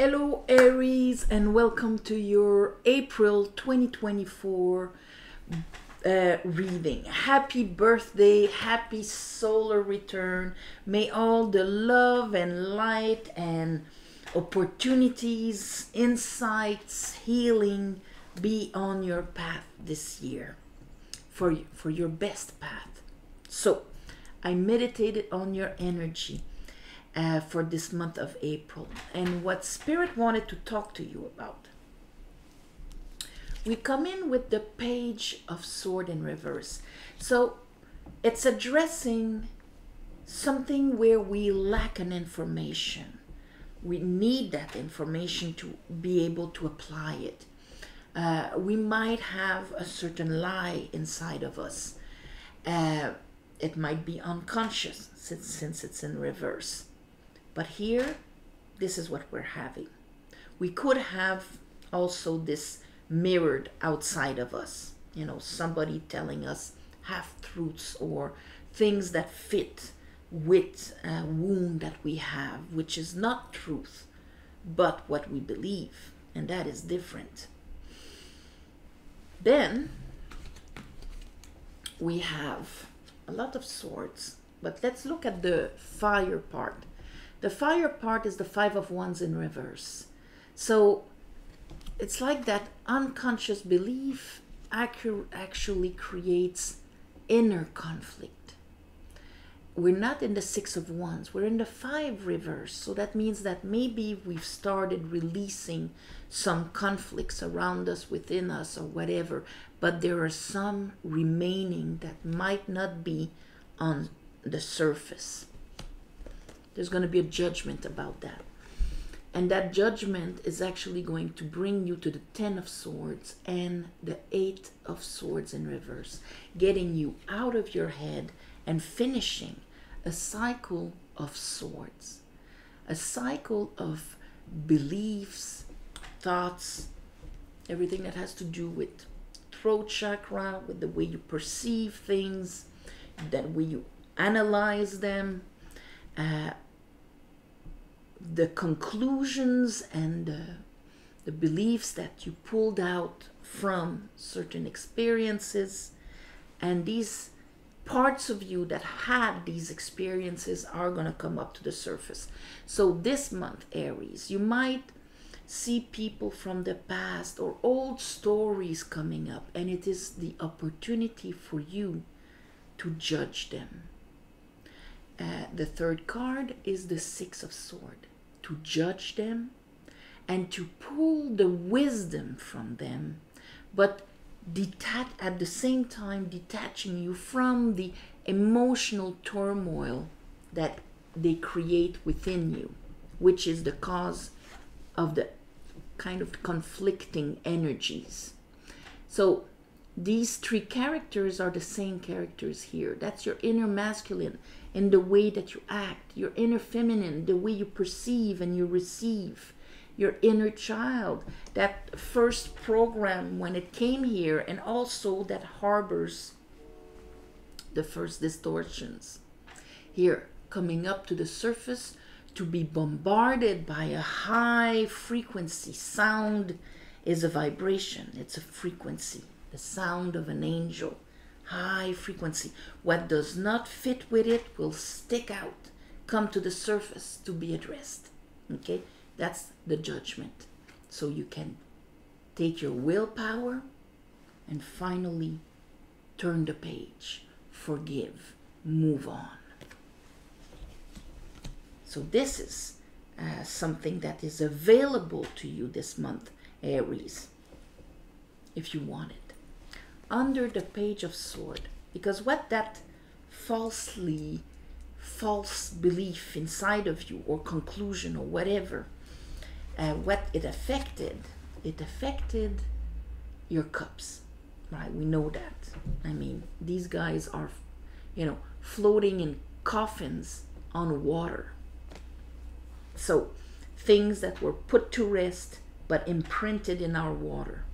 Hello Aries, and welcome to your April 2024 reading. Happy birthday, happy solar return. May all the love and light and opportunities, insights, healing be on your path this year for your best path. So I meditated on your energy for this month of April and what Spirit wanted to talk to you about. We come in with the Page of Sword in reverse. So it's addressing something where we lack an information. We need that information to be able to apply it. We might have a certain lie inside of us. It might be unconscious since it's in reverse. But here, this is what we're having. We could have also this mirrored outside of us. You know, somebody telling us half-truths or things that fit with a wound that we have, which is not truth, but what we believe. And that is different. Then, we have a lot of swords. But let's look at the fire part. The fire part is the Five of Wands in reverse. So it's like that unconscious belief actually creates inner conflict. We're not in the Six of Wands, we're in the Five reverse. So that means that maybe we've started releasing some conflicts around us, within us, or whatever, but there are some remaining that might not be on the surface. There's going to be a judgment about that. And that judgment is actually going to bring you to the Ten of Swords and the Eight of Swords in reverse, getting you out of your head and finishing a cycle of swords, a cycle of beliefs, thoughts, everything that has to do with throat chakra, with the way you perceive things, that way you analyze them, the conclusions and the beliefs that you pulled out from certain experiences. And these parts of you that had these experiences are going to come up to the surface. So this month, Aries, you might see people from the past or old stories coming up, and it is the opportunity for you to judge them. The third card is the Six of Swords. To judge them and to pull the wisdom from them, but at the same time detaching you from the emotional turmoil that they create within you, which is the cause of the kind of conflicting energies. So these three characters are the same characters here. That's your inner masculine in the way that you act, your inner feminine, the way you perceive and you receive, your inner child, that first program when it came here, and also that harbors the first distortions. Here, coming up to the surface to be bombarded by a high frequency. Sound is a vibration, it's a frequency. The sound of an angel, high frequency. What does not fit with it will stick out, come to the surface to be addressed. Okay, that's the judgment. So you can take your willpower and finally turn the page, forgive, move on. So this is something that is available to you this month, Aries, if you want it. Under the Page of Sword, because what that false belief inside of you, or conclusion, or whatever, what it affected your cups, right? We know that. I mean, these guys are, floating in coffins on water. So things that were put to rest but imprinted in our water,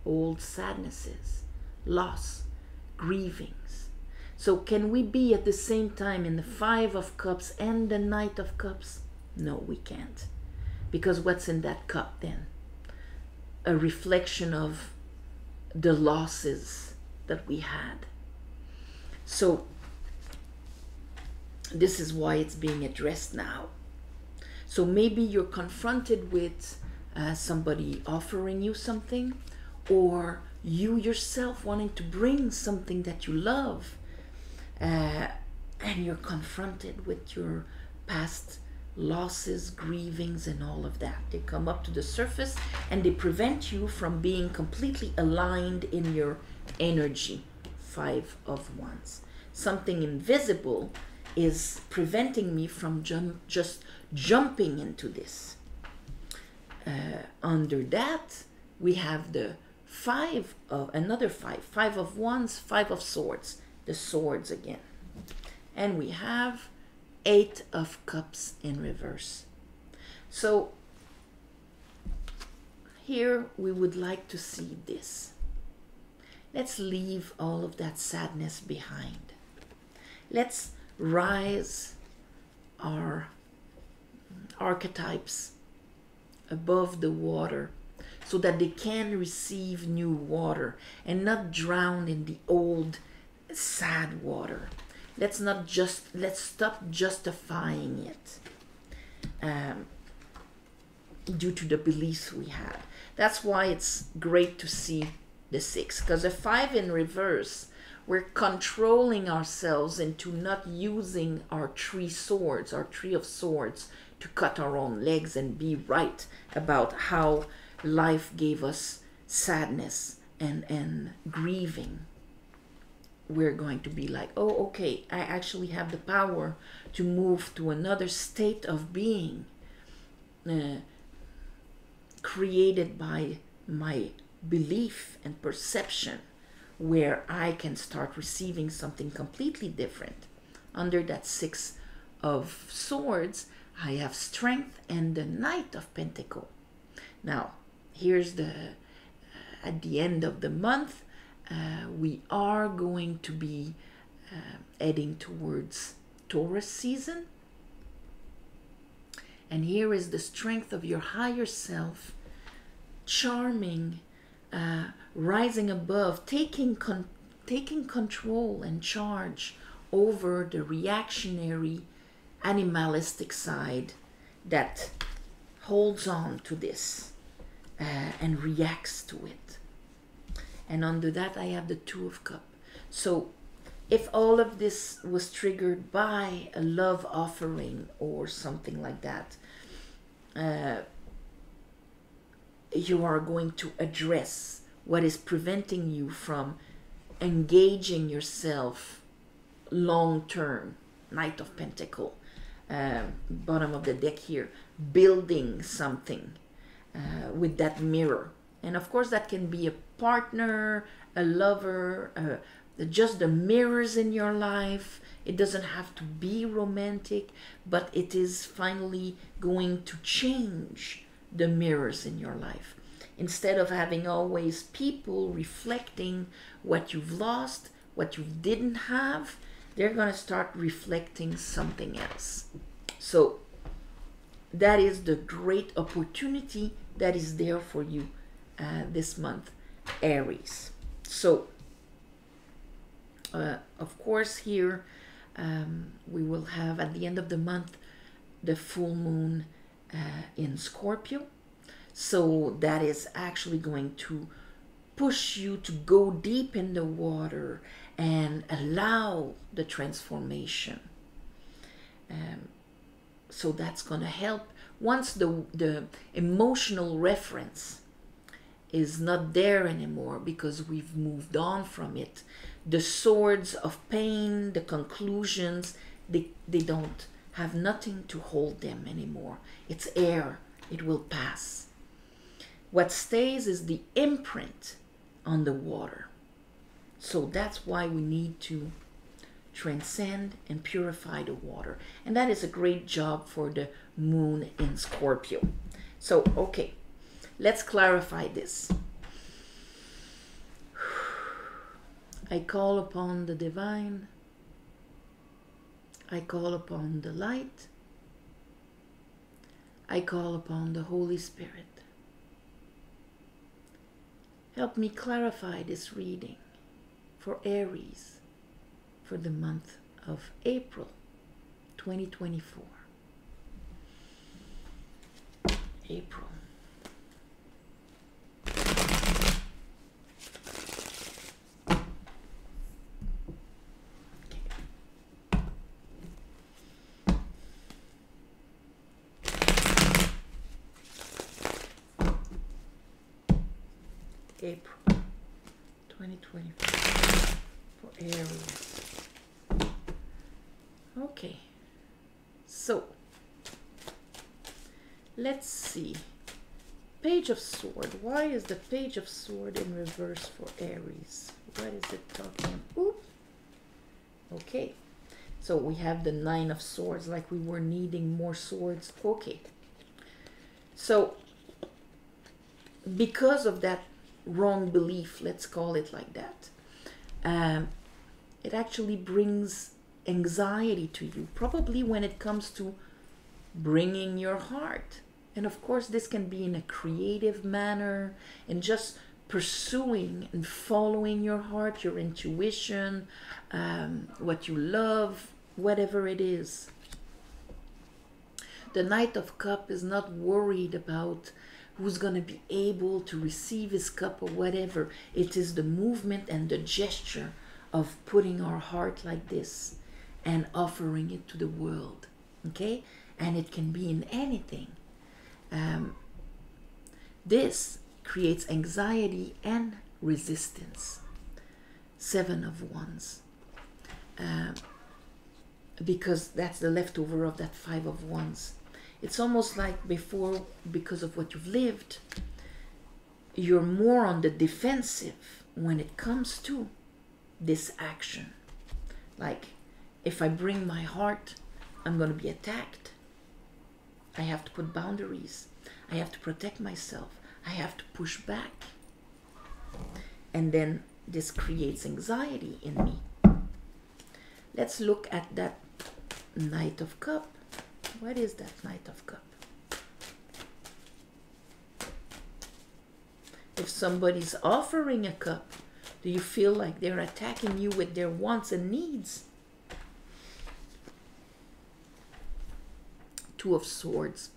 old sadnesses, loss, grievings. So can we be at the same time in the Five of Cups and the Knight of Cups? No, we can't. Because what's in that cup then? A reflection of the losses that we had. So this is why it's being addressed now. So maybe you're confronted with somebody offering you something, or you yourself wanting to bring something that you love, and you're confronted with your past losses, grievings, and all of that. They come up to the surface and they prevent you from being completely aligned in your energy. 5 of Wands. Something invisible is preventing me from just jumping into this. Under that, we have the 5 of Wands, 5 of Swords, the swords again. And we have 8 of Cups in reverse. So here we would like to see this. Let's leave all of that sadness behind. Let's rise our archetypes above the water so that they can receive new water and not drown in the old sad water. Let's stop justifying it due to the beliefs we had. That's why it's great to see the 6, because the 5 in reverse, we're controlling ourselves into not using our 3 swords, our 3 of Swords, to cut our own legs and be right about how life gave us sadness and grieving. We're going to be like, oh, okay, I actually have the power to move to another state of being created by my belief and perception, where I can start receiving something completely different. Under that 6 of Swords, I have strength and the Knight of Pentacles. Now, here's at the end of the month, we are going to be heading towards Taurus season. And here is the strength of your higher self, charming, rising above, taking control and charge over the reactionary, animalistic side that holds on to this and reacts to it. And under that, I have the 2 of Cups. So if all of this was triggered by a love offering or something like that, you are going to address what is preventing you from engaging yourself long term. Knight of Pentacles, bottom of the deck here, building something with that mirror. And of course that can be a partner, a lover, just the mirrors in your life. It doesn't have to be romantic, but it is finally going to change the mirrors in your life. Instead of having always people reflecting what you've lost, what you didn't have, they're going to start reflecting something else. So that is the great opportunity that is there for you this month, Aries. So of course here we will have at the end of the month the full moon in Scorpio. So that is actually going to push you to go deep in the water and allow the transformation. So that's going to help. Once the emotional reference is not there anymore because we've moved on from it, the swords of pain, the conclusions, they don't have nothing to hold them anymore. It's air. It will pass. What stays is the imprint on the water. So that's why we need to transcend and purify the water. And that is a great job for the moon in Scorpio. So, okay, let's clarify this. I call upon the divine. I call upon the light. I call upon the Holy Spirit. Help me clarify this reading for Aries for the month of April 2024. April. April 2024 for Aries. Okay, so let's see. Page of Sword. Why is the Page of Sword in reverse for Aries? What is it talking about? Oop. Okay, so we have the Nine of Swords, like we were needing more swords. Okay, so because of that wrong belief, let's call it like that, it actually brings anxiety to you, probably when it comes to bringing your heart. And of course, this can be in a creative manner and just pursuing and following your heart, your intuition, what you love, whatever it is. The Knight of Cups is not worried about who's going to be able to receive his cup or whatever. It is the movement and the gesture of putting our heart like this and offering it to the world. Okay? And it can be in anything. This creates anxiety and resistance. Seven of Wands. Because that's the leftover of that Five of Wands. It's almost like before, because of what you've lived, you're more on the defensive when it comes to this action. Like, if I bring my heart, I'm going to be attacked. I have to put boundaries. I have to protect myself. I have to push back. And then this creates anxiety in me. Let's look at that Knight of Cups. What is that Knight of Cups? If somebody's offering a cup, do you feel like they're attacking you with their wants and needs? Two of Swords.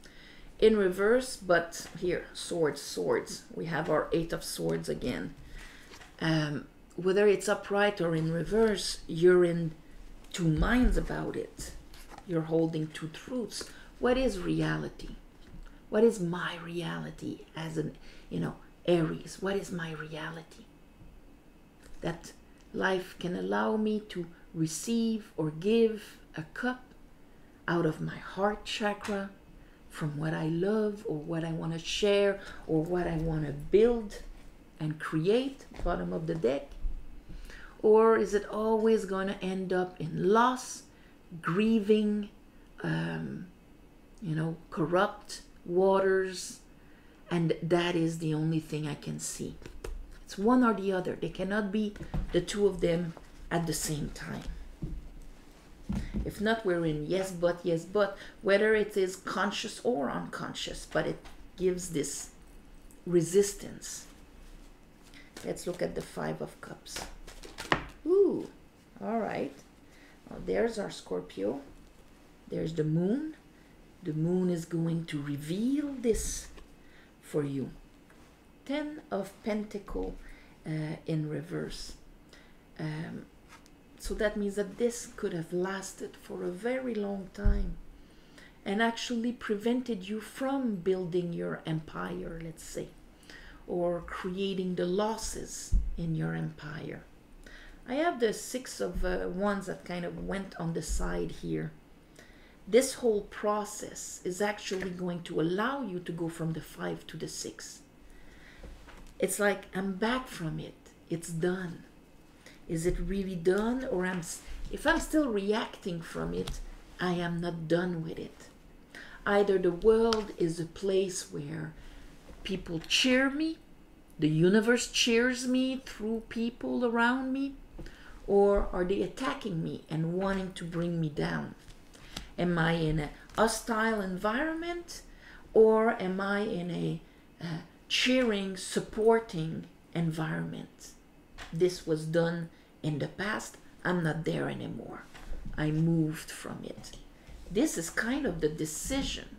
In reverse, but here, swords, swords. We have our Eight of Swords again. Whether it's upright or in reverse, you're in two minds about it. You're holding two truths. What is reality? What is my reality as an, Aries? What is my reality? That life can allow me to receive or give a cup out of my heart chakra from what I love or what I want to share or what I want to build and create, bottom of the deck? Or is it always going to end up in loss, grieving, corrupt waters, and that is the only thing I can see? It's one or the other. They cannot be the two of them at the same time. If not, we're in yes but, whether it is conscious or unconscious, but it gives this resistance. Let's look at the Five of Cups. Ooh, all right. Well, there's our Scorpio. There's the moon. The moon is going to reveal this for you. Ten of Pentacles in reverse. So that means that this could have lasted for a very long time and actually prevented you from building your empire, let's say, or creating the losses in your empire. I have the Six of Wands that kind of went on the side here. This whole process is actually going to allow you to go from the 5 to the 6. It's like, I'm back from it. It's done. Is it really done? Or if I'm still reacting from it, I am not done with it. Either the world is a place where people cheer me, the universe cheers me through people around me, or are they attacking me and wanting to bring me down? Am I in a hostile environment, or am I in a cheering, supporting environment? This was done in the past. I'm not there anymore. I moved from it. This is kind of the decision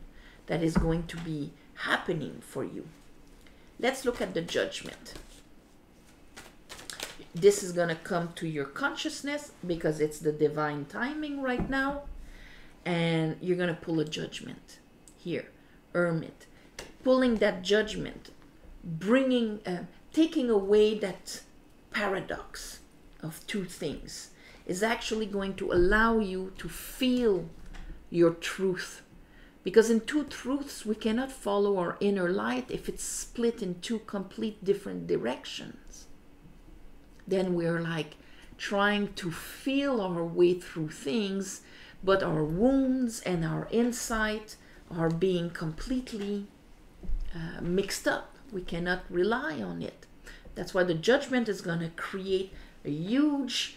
that is going to be happening for you. Let's look at the judgment. This is going to come to your consciousness because it's the divine timing right now. And you're going to pull a judgment here, Hermit. Pulling that judgment, bringing, taking away that paradox of two things is actually going to allow you to feel your truth. Because in two truths, we cannot follow our inner light if it's split in two complete different directions. Then we're like trying to feel our way through things, but our wounds and our insight are being completely mixed up. We cannot rely on it. That's why the judgment is going to create a huge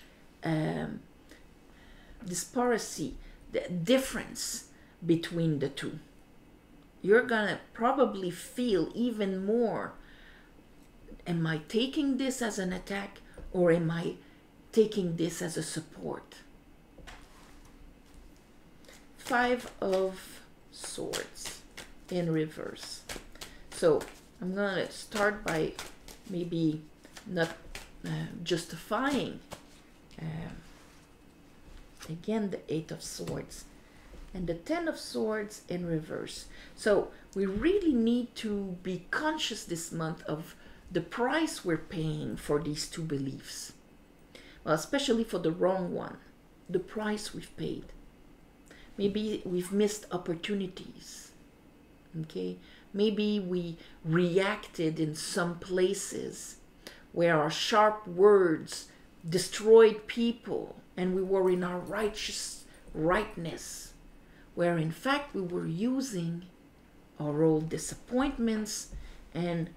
disparity, the difference between the two. You're going to probably feel even more, am I taking this as an attack or am I taking this as a support? Five of Swords in reverse. So I'm going to start by maybe not justifying again the Eight of Swords and the Ten of Swords in reverse. So we really need to be conscious this month of the price we're paying for these two beliefs. Well, especially for the wrong one, the price we've paid. Maybe we've missed opportunities, okay? Maybe we reacted in some places where our sharp words destroyed people and we were in our righteous rightness, where in fact we were using our old disappointments and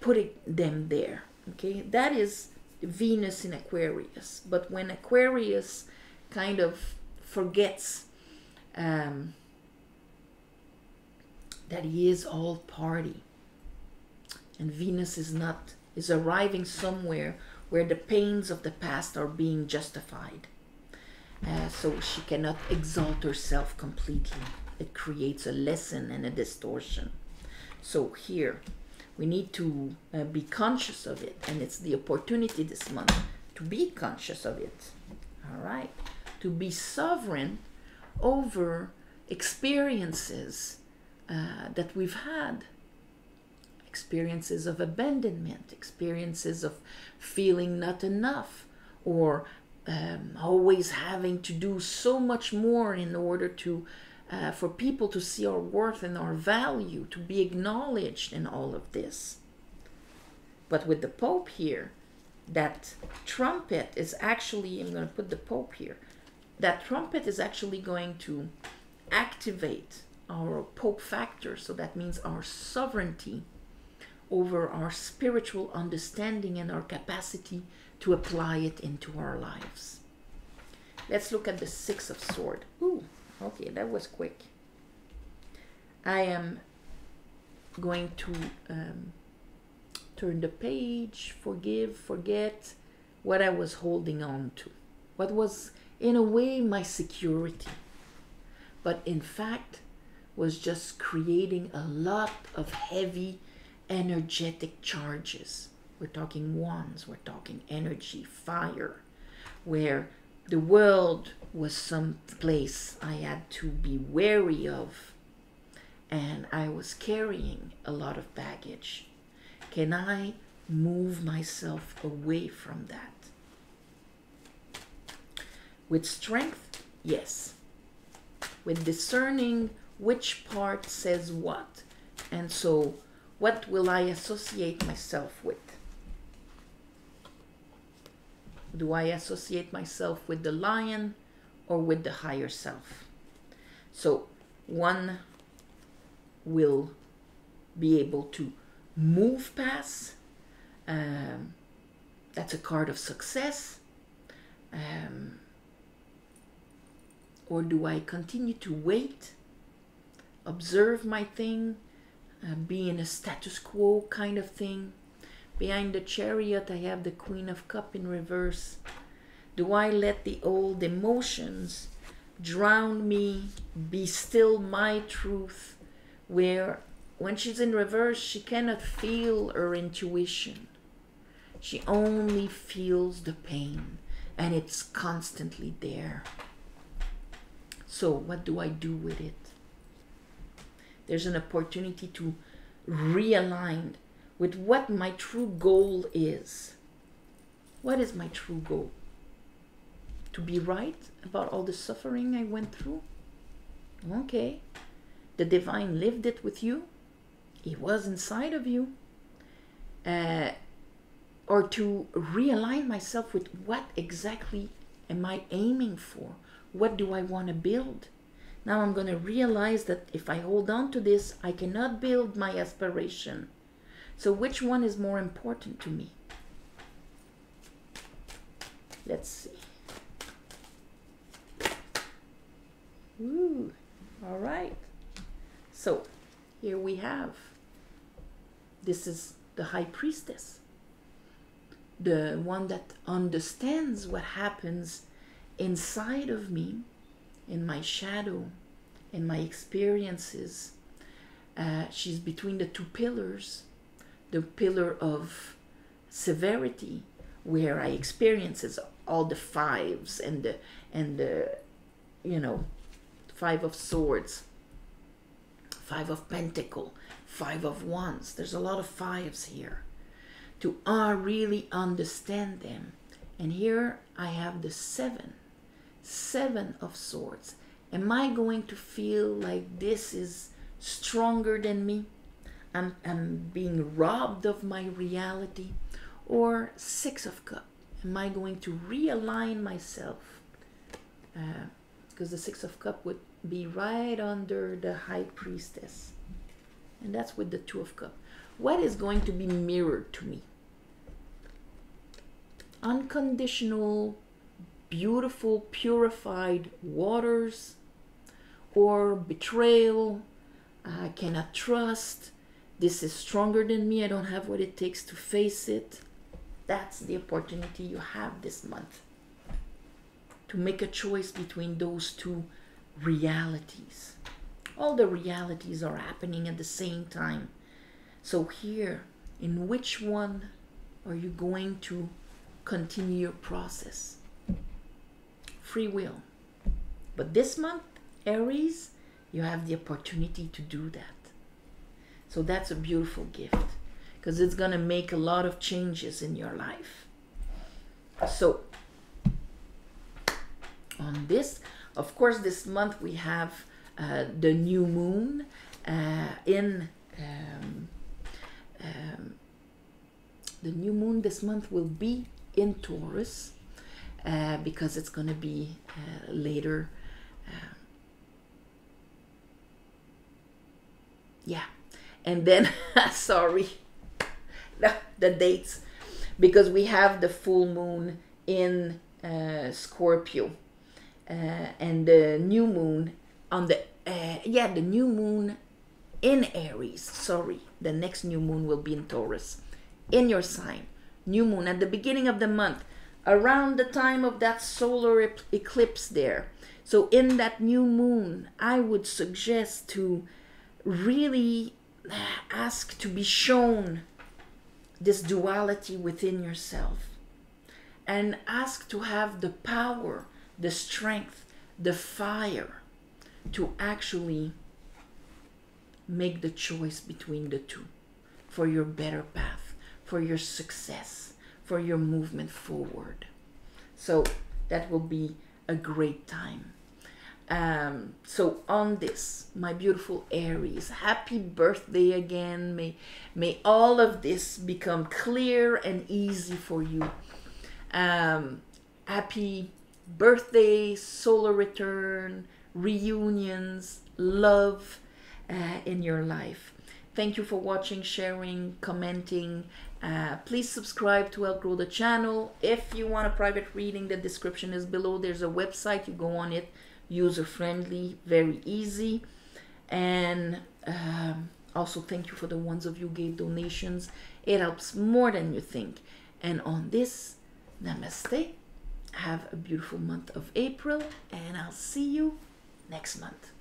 putting them there, okay? That is Venus in Aquarius. But when Aquarius kind of forgets that he is all party, and Venus is arriving somewhere where the pains of the past are being justified, so she cannot exalt herself completely. It creates a lesson and a distortion. So here we need to be conscious of it, and it's the opportunity this month to be conscious of it. All right, to be sovereign over experiences that we've had, experiences of abandonment, experiences of feeling not enough, or always having to do so much more in order to for people to see our worth and our value, to be acknowledged in all of this. But with the Pope here, that trumpet is actually, I'm going to put the Pope here, that trumpet is actually going to activate our Pope factor. So that means our sovereignty over our spiritual understanding and our capacity to apply it into our lives. Let's look at the Six of Swords. Ooh, okay, that was quick. I am going to turn the page, forgive, forget what I was holding on to. What was, in a way, my security. But in fact, was just creating a lot of heavy energetic charges. We're talking wands, we're talking energy, fire, where the world was some place I had to be wary of, and I was carrying a lot of baggage. Can I move myself away from that? With strength, yes. With discerning which part says what. And so, what will I associate myself with? Do I associate myself with the lion or with the higher self? So, one will be able to move past. That's a card of success. Or do I continue to wait, observe my thing, be in a status quo kind of thing. Behind the Chariot, I have the Queen of Cups in reverse. Do I let the old emotions drown me, be still my truth, where when she's in reverse, she cannot feel her intuition. She only feels the pain, and it's constantly there. So what do I do with it? There's an opportunity to realign with what my true goal is. What is my true goal? To be right about all the suffering I went through? Okay. The divine lived it with you. It was inside of you. Or to realign myself with what exactly am I aiming for? What do I want to build? Now I'm going to realize that if I hold on to this, I cannot build my aspiration. So which one is more important to me? Let's see. Ooh, all right. So here we have, this is the High Priestess, the one that understands what happens inside of me, in my shadow, in my experiences. She's between the two pillars, the pillar of severity, where I experiences all the fives and the you know, Five of Swords, Five of Pentacles, Five of Wands. There's a lot of fives here to really understand them. And here I have the Seven of Swords. Am I going to feel like this is stronger than me? I'm being robbed of my reality? Or Six of Cups. Am I going to realign myself? Because the Six of Cups would be right under the High Priestess. And that's with the Two of Cups. What is going to be mirrored to me? Unconditional, beautiful, purified waters, or betrayal? I cannot trust. This is stronger than me. I don't have what it takes to face it. That's the opportunity you have this month, to make a choice between those two realities. All the realities are happening at the same time. So here, in which one are you going to continue your process? Free will. But this month, Aries, you have the opportunity to do that. So that's a beautiful gift, because it's going to make a lot of changes in your life. So on this, of course, this month we have the new moon in the new moon this month will be in Taurus, because it's going to be later. Yeah, and then sorry, the dates, because we have the full moon in Scorpio, and the new moon on the the new moon in Aries. Sorry, the next new moon will be in Taurus, in your sign. New moon at the beginning of the month, around the time of that solar eclipse there. So in that new moon, I would suggest to really ask to be shown this duality within yourself, and ask to have the power, the strength, the fire to actually make the choice between the two for your better path, for your success, for your movement forward. So that will be a great time. So on this, my beautiful Aries, happy birthday again. May all of this become clear and easy for you. Happy birthday, solar return, reunions, love in your life. Thank you for watching, sharing, commenting. Please subscribe to help grow the channel. If you want a private reading, the description is below. There's a website, you go on it, user friendly, very easy. And Also, thank you for the ones of you who gave donations. It helps more than you think. And on this, namaste. Have a beautiful month of April, and I'll see you next month.